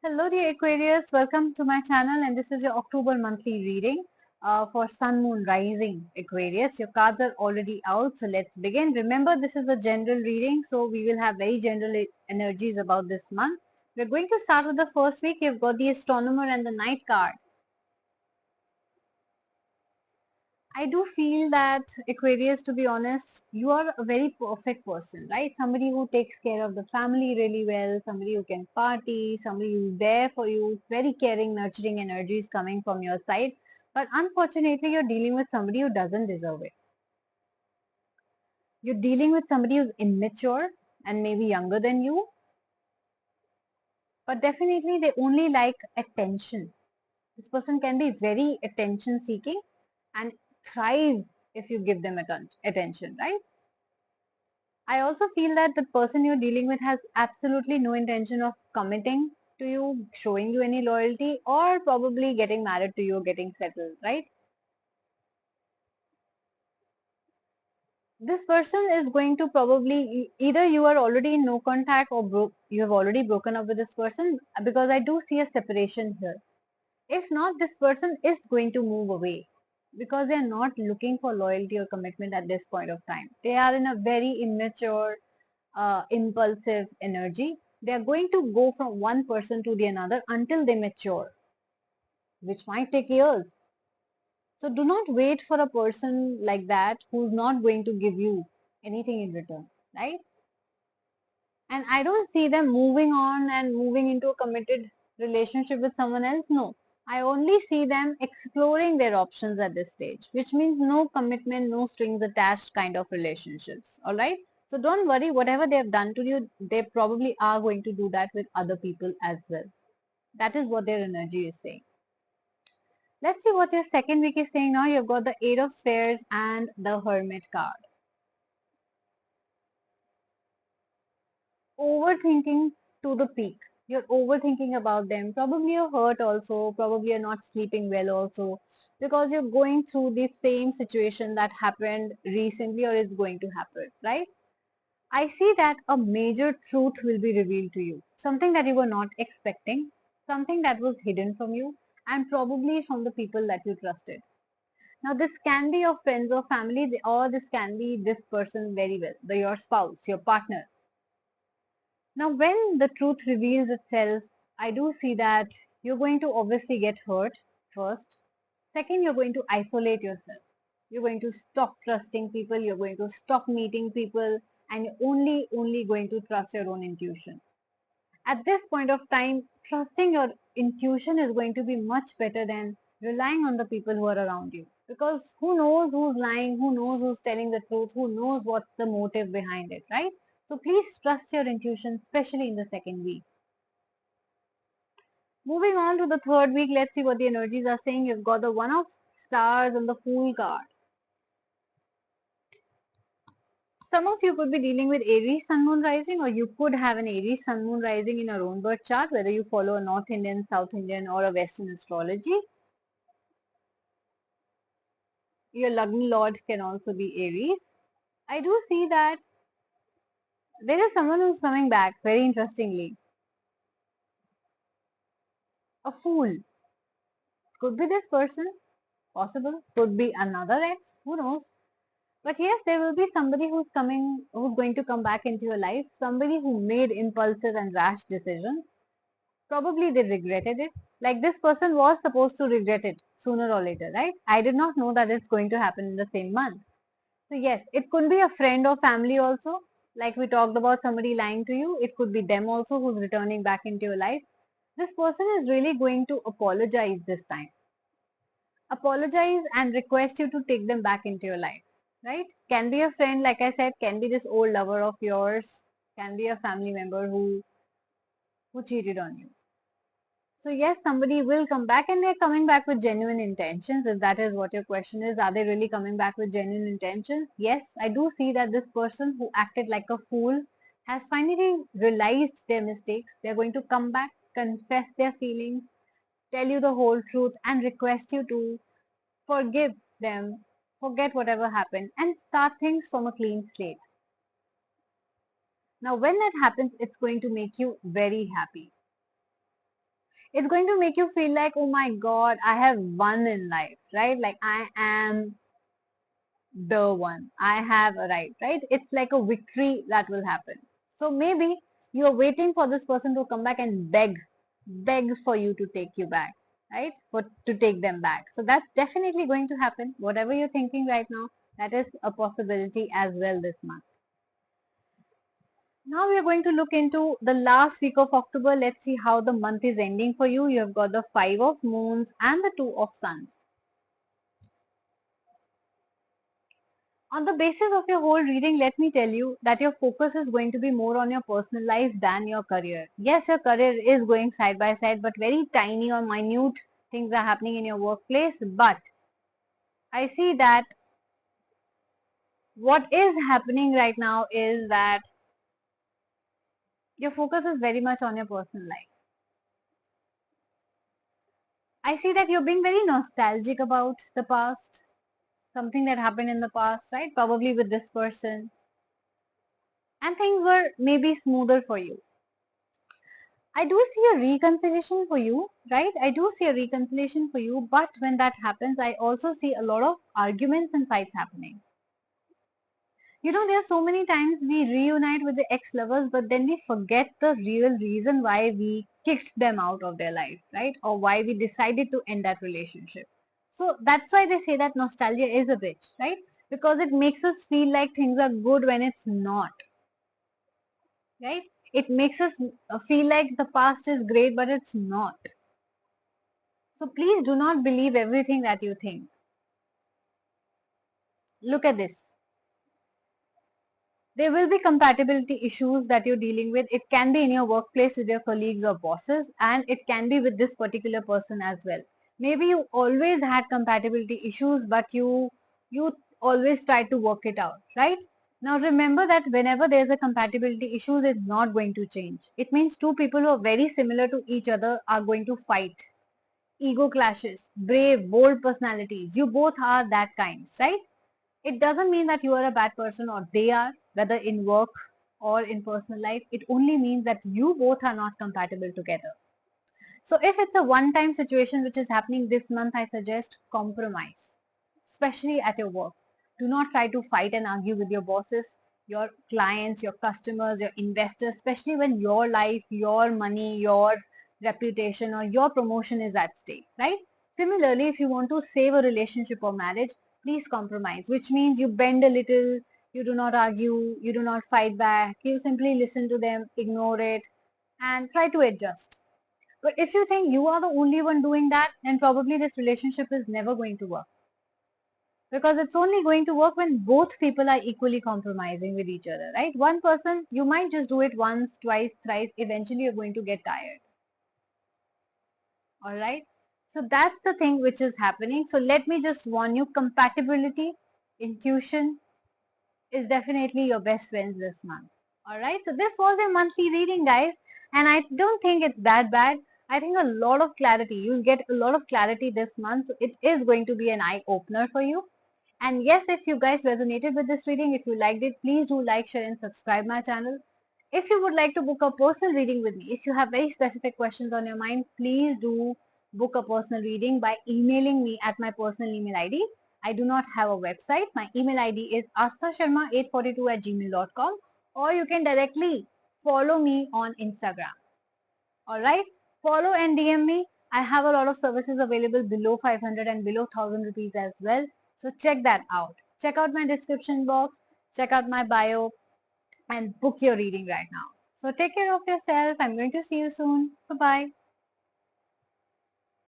Hello dear Aquarius, welcome to my channel and this is your October monthly reading for Sun Moon Rising Aquarius. Your cards are already out, so let's begin. Remember, this is a general reading, so we will have very general energies about this month. We're going to start with the first week. You've got the Astronomer and the Knight card. I do feel that Aquarius, to be honest, you are a very perfect person, right? Somebody who takes care of the family really well, somebody who can party, somebody who's there for you, very caring, nurturing energies coming from your side. But unfortunately, you're dealing with somebody who doesn't deserve it. You're dealing with somebody who's immature and maybe younger than you, but definitely they only like attention. This person can be very attention seeking and thrive if you give them attention, right? I also feel that the person you're dealing with has absolutely no intention of committing to you, showing you any loyalty, or probably getting married to you or getting settled, right? This person is going to probably either you are already in no contact or you have already broken up with this person, because I do see a separation here. If not, this person is going to move away because they are not looking for loyalty or commitment at this point of time. They are in a very immature, impulsive energy. They are going to go from one person to the another until they mature, which might take years. So do not wait for a person like that who's not going to give you anything in return, right? And I don't see them moving on and moving into a committed relationship with someone else. No. I only see them exploring their options at this stage, which means no commitment, no strings attached kind of relationships. Alright? So don't worry, whatever they have done to you, they probably are going to do that with other people as well. That is what their energy is saying. Let's see what your second week is saying now. You've got the Eight of Spheres and the Hermit card. Overthinking to the peak. You're overthinking about them. Probably you're hurt also. Probably you're not sleeping well also. Because you're going through the same situation that happened recently or is going to happen, right? I see that a major truth will be revealed to you. Something that you were not expecting. Something that was hidden from you. And probably from the people that you trusted. Now this can be your friends or family, or this can be this person very well. Your spouse, your partner. Now, when the truth reveals itself, I do see that you're going to obviously get hurt first. Second, you're going to isolate yourself. You're going to stop trusting people. You're going to stop meeting people, and you're only going to trust your own intuition. At this point of time, trusting your intuition is going to be much better than relying on the people who are around you. Because who knows who's lying, who knows who's telling the truth, who knows what's the motive behind it, right? So please trust your intuition, especially in the second week. Moving on to the third week, let's see what the energies are saying. You've got the One of Stars and the Fool card. Some of you could be dealing with Aries Sun Moon Rising, or you could have an Aries Sun Moon Rising in your own birth chart, whether you follow a North Indian, South Indian, or a Western astrology. Your Lagna Lord can also be Aries. I do see that there is someone who's coming back, very interestingly. A Fool. Could be this person, possible. Could be another ex, who knows. But yes, there will be somebody who's going to come back into your life, somebody who made impulsive and rash decisions. Probably they regretted it. Like this person was supposed to regret it sooner or later, right? I did not know that it's going to happen in the same month. So yes, it could be a friend or family also. Like we talked about somebody lying to you. It could be them also who's returning back into your life. This person is really going to apologize this time. Apologize and request you to take them back into your life, right? Can be a friend, like I said, can be this old lover of yours, can be a family member who cheated on you. So yes, somebody will come back and they're coming back with genuine intentions. If that is what your question is, are they really coming back with genuine intentions? Yes, I do see that this person who acted like a fool has finally realized their mistakes. They're going to come back, confess their feelings, tell you the whole truth and request you to forgive them, forget whatever happened, and start things from a clean slate. Now, when that happens, it's going to make you very happy. It's going to make you feel like, oh my god, I have won in life, right? Like I am the one. I have arrived, right? It's like a victory that will happen. So maybe you're waiting for this person to come back and beg for you to take you back, right? For to take them back. So that's definitely going to happen. Whatever you're thinking right now, that is a possibility as well this month. Now we are going to look into the last week of October. Let's see how the month is ending for you. You have got the 5 of Moons and the 2 of Suns. On the basis of your whole reading, let me tell you that your focus is going to be more on your personal life than your career. Yes, your career is going side by side, but very tiny or minute things are happening in your workplace. But I see that what is happening right now is that your focus is very much on your personal life. I see that you're being very nostalgic about the past, something that happened in the past, right? Probably with this person. And things were maybe smoother for you. I do see a reconciliation for you, right? I do see a reconciliation for you, but when that happens, I also see a lot of arguments and fights happening. You know, there are so many times we reunite with the ex-lovers, but then we forget the real reason why we kicked them out of their life, right? Or why we decided to end that relationship. So that's why they say that nostalgia is a bitch, right? Because it makes us feel like things are good when it's not, right? It makes us feel like the past is great, but it's not. So please do not believe everything that you think. Look at this. There will be compatibility issues that you're dealing with. It can be in your workplace with your colleagues or bosses, and it can be with this particular person as well. Maybe you always had compatibility issues, but you always try to work it out, right? Now remember that whenever there's a compatibility issue, it's not going to change. It means two people who are very similar to each other are going to fight. Ego clashes, brave, bold personalities. You both are that kinds, right? It doesn't mean that you are a bad person or they are, whether in work or in personal life. It only means that you both are not compatible together. So if it's a one-time situation which is happening this month, I suggest compromise, especially at your work. Do not try to fight and argue with your bosses, your clients, your customers, your investors, especially when your life, your money, your reputation or your promotion is at stake, right? Similarly, if you want to save a relationship or marriage, please compromise, which means you bend a little, you do not argue, you do not fight back, you simply listen to them, ignore it, and try to adjust. But if you think you are the only one doing that, then probably this relationship is never going to work. Because it's only going to work when both people are equally compromising with each other, right? One person, you might just do it once, twice, thrice, eventually you're going to get tired. Alright? So that's the thing which is happening. So let me just warn you, compatibility, intuition is definitely your best friends this month. Alright, so this was a monthly reading, guys, and I don't think it's that bad. I think a lot of clarity, you'll get a lot of clarity this month. So it is going to be an eye opener for you. And yes, if you guys resonated with this reading, if you liked it, please do like, share, and subscribe my channel. If you would like to book a personal reading with me, if you have very specific questions on your mind, please do book a personal reading by emailing me at my personal email ID. I do not have a website. My email ID is asthasharma842@gmail.com, or you can directly follow me on Instagram. Alright, follow and DM me. I have a lot of services available below 500 and below 1000 rupees as well. So check that out. Check out my description box, check out my bio, and book your reading right now. So take care of yourself. I'm going to see you soon. Bye bye.